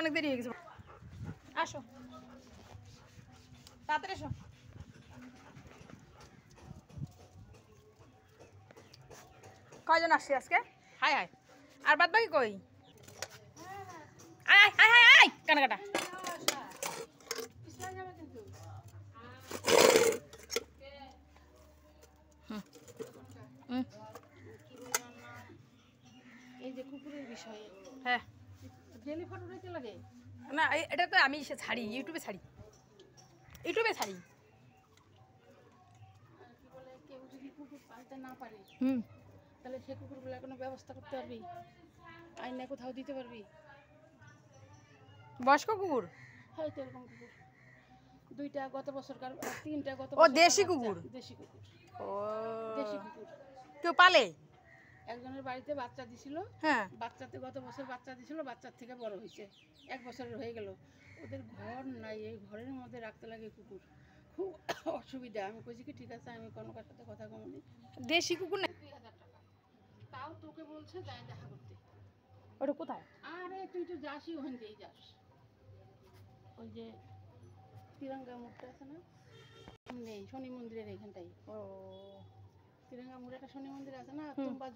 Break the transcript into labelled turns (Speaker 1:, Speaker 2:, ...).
Speaker 1: অনেক দেরি হয়ে গেছে। আসো তাড়াতাড়ি এসো। কয়জন আসছে আজকে? High high. আর বাদ বাকি কই? আয় আয় আয় আয় আয় কানাকাটা।
Speaker 2: এই যে কুকুরের বিষয়ে
Speaker 1: হ্যাঁ
Speaker 2: ডেলি ফটো দিতে লাগে
Speaker 1: না, এটা তো আমি ছাড়ি, ইউটিউবে ছাড়ি।
Speaker 2: কি বলে কেউ যদি কুকুর পালতে না পারে তাহলে সে কুকুরগুলোর কোনো ব্যবস্থা করতে পারবি, আইনে কোথাও দিতে পারবি?
Speaker 1: বয়স্ক কুকুর?
Speaker 2: হয়তো এরকম কুকুর 2টা গত বছর 3টা গত
Speaker 1: ও
Speaker 2: বছর।
Speaker 1: দেশি কুকুর?
Speaker 2: দেশি কুকুর।
Speaker 1: ও
Speaker 2: দেশি কুকুর
Speaker 1: কেউ পালে?
Speaker 2: একজনের বাড়িতে বাচ্চা দিছিল।
Speaker 1: হ্যাঁ
Speaker 2: বাচ্চাতে গত বছর বাচ্চা দিছিল, বাচ্চার থেকে বড় হয়েছে, 1 বছরের হয়ে গেল। ওদের ঘর নাই, এই ঘরের মধ্যে রাখতে লাগে কুকুর, খুব অসুবিধা। আমি কইছি কি ঠিক আছে, আমি কোনো কার সাথে কথা কমনি।
Speaker 1: দেশি কুকুর না?
Speaker 2: 2000 টাকা তাও তোকে বলছে যাই দেখা করতে।
Speaker 1: ওটা কোথায়?
Speaker 2: আরে তুই তো যাসই, ওখান দিয়েই যাস। ওই যে তিরঙ্গা মুখটা আছে না, নেই শনি মন্দিরের এখানটাই।
Speaker 1: ও
Speaker 2: তিরঙ্গা মুড়ে একটা শনি মন্দির আছে না, তোমরা